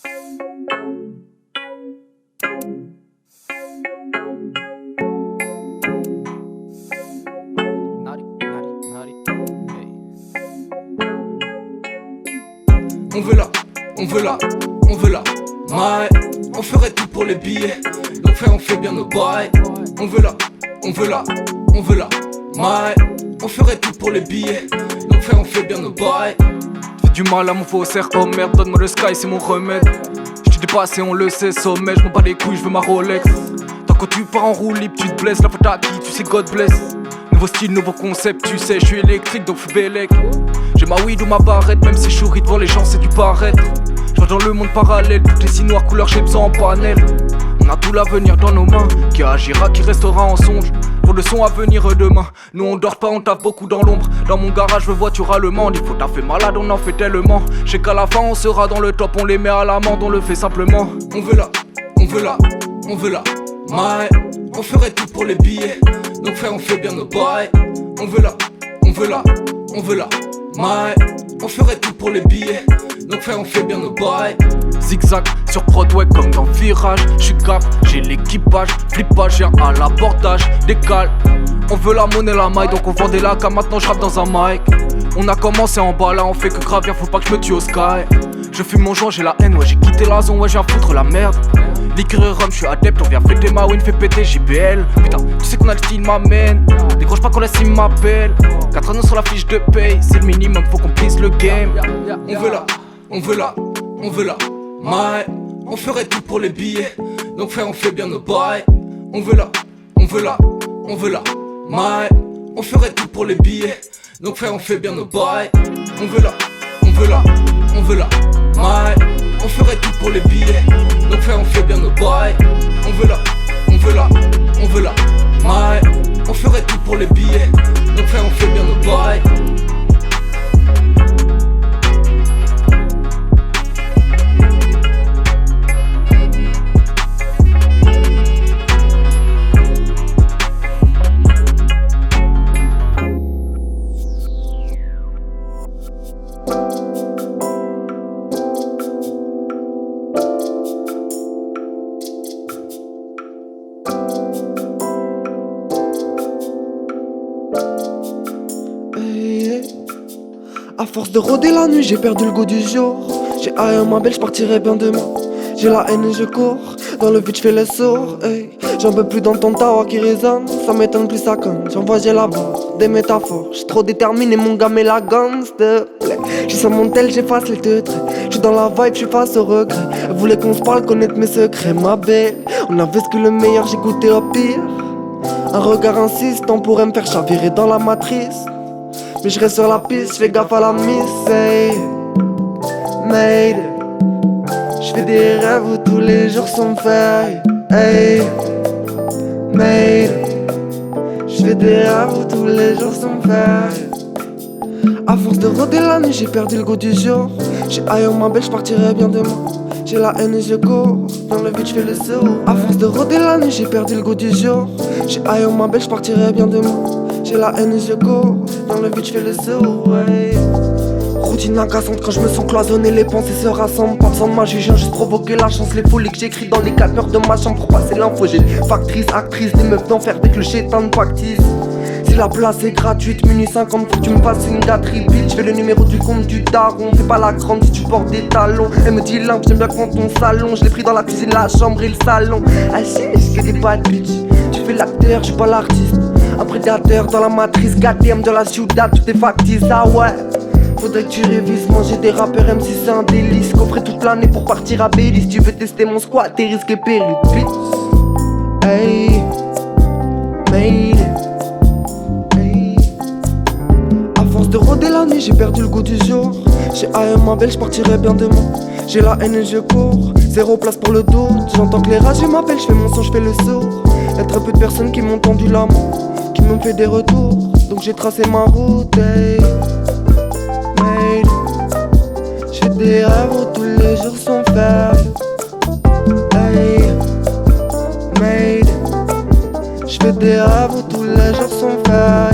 On veut la, maille. On ferait tout pour les billets. Donc frère, on fait bien nos bails. On veut la, maille. On ferait tout pour les billets. Donc frère, on fait bien nos bails. Fais du mal à mon faussaire, oh merde, donne-moi le sky, c'est mon remède. Je t'ai dépassé, on le sait, sommet, je m'en bats les couilles, je veux ma Rolex. Tant que tu pars en roue libre, tu te blesses, la faute à qui, tu sais, God bless. Nouveau style, nouveau concept, tu sais, je suis électrique donc fais Bélec. J'ai ma weed ou ma barrette, même si je souris devant les gens, c'est du paraître. Je dans le monde parallèle, toutes les signes noirs couleur j'ai besoin en panel. On a tout l'avenir dans nos mains, qui agira, qui restera en songe. Pour le son à venir demain, nous on dort pas, on taffe beaucoup dans l'ombre. Dans mon garage, je voiture allemand, il faut taffer malade, on en fait tellement. Je sais qu'à la fin on sera dans le top, on les met à l'amende, on le fait simplement. On veut la, maille. On ferait tout pour les billets. Donc frère, on fait bien nos bails. On veut la, maille. On ferait tout pour les billets. Donc frère, on fait bien nos bails. Zigzag sur Broadway comme dans Virage. J'suis cap, j'ai l'équipage. Flippage, j'ai à l'abordage. Décale, on veut la monnaie, la maille. Donc on vendait la cam, maintenant j'rappe dans un mic. On a commencé en bas, là on fait que gravir. Faut pas que je me tue au sky. Je fume mon joint, j'ai la haine, ouais j'ai quitté la zone, ouais j'ai à foutre la merde. Liqueur et rhum, j'suis adepte, on vient fêter ma win, fait péter JBL. Putain, tu sais qu'on a le style m'amène. Décroche pas quand la sim m'appelle. 4 anneaux sur la fiche de paye, c'est le minimum, faut qu'on plisse le game. On veut la, maille. On ferait tout pour les billets. Donc frère, on fait bien nos bails. On veut la, maille. On ferait tout pour les billets. Donc frère, on fait bien nos bails. On veut la, maille. On ferait tout pour les billets. Donc frère, on fait bien nos bails. On veut la, maille. On ferait tout pour les billets. Donc frère, on fait bien nos bails. À force de rôder la nuit, j'ai perdu le goût du jour. J'ai haï ma belle, j'partirai bien demain. J'ai la haine et je cours. Dans le vide, j'fais le sourd. Hey. J'en peux plus d'entendre ta voix qui résonne. Ça m'étonne plus ça conne. J'envoie, j'ai la barre, des métaphores. J'suis trop déterminé, mon gars, mais la gomme, s'te plaît. J'suis sur mon tel, j'efface les deux traits. J'suis dans la vibe, j'suis face au regret. Elle voulait qu'on se parle, connaître mes secrets, ma belle. On avait ce que le meilleur, j'ai goûté au pire. Un regard insistant pourrait me faire chavirer dans la matrice. Mais je reste sur la piste, j'fais gaffe à la miss, hey. Made. J'fais des rêves où tous les jours sont faits, hey. Made. J'fais des rêves où tous les jours sont faits. À force de rôder la nuit, j'ai perdu le goût du jour. J'ai haï ma belle, j'partirai bien demain. J'ai la haine et je cours. Dans le vide, j'fais le saut. À force de rôder la nuit, j'ai perdu le goût du jour. J'ai haï ma belle, j'partirai bien demain. J'ai la haine et je cours. Dans le vide, j'fais le saut, ouais. Routine agaçante quand je me sens cloisonné, les pensées se rassemblent. Pas besoin de magie, j'ai juste provoqué la chance. Les folies que j'écris dans les 4 murs de ma chambre pour passer l'info. J'ai factrice, actrice, des meufs d'enfer dès que le chétan factice. Si la place est gratuite, minuit 50 pour que tu me fasses une gâterie, bitch. J'fais le numéro du compte du daron. Fais pas la grande si tu portes des talons. Elle me dit limpe, j'aime bien quand ton salon. Je l'ai pris dans la cuisine, la chambre et le salon. Ah si, j'ai que des bad bitch. Tu fais l'acteur, j'suis pas l'artiste. Un prédateur dans la matrice, goddamn dans la ciudad, tout est factice, ah ouais. Faudrait que tu révises, manger des rappeurs MC c'est un délice. Coffrer toute l'année pour partir à Belize. Tu veux tester mon squat, t'es risqué péril, bitch. Hey, made it. Hey. À force de rôder la nuit, j'ai perdu le goût du jour. J'ai haï ma belle, j'partirai bien demain. J'ai la haine et je cours, zéro place pour le doute. J'entends que les rages m'appellent, j'fais mon son, j'fais le sourd. Y'a très peu de personnes qui m'ont tendu la main, qui m'ont fait des retours, donc j'ai tracé ma route, hey. Made. J'fais des rêves où tous les jours sont faits, hey. Made. J'fais des rêves où tous les jours sont faits.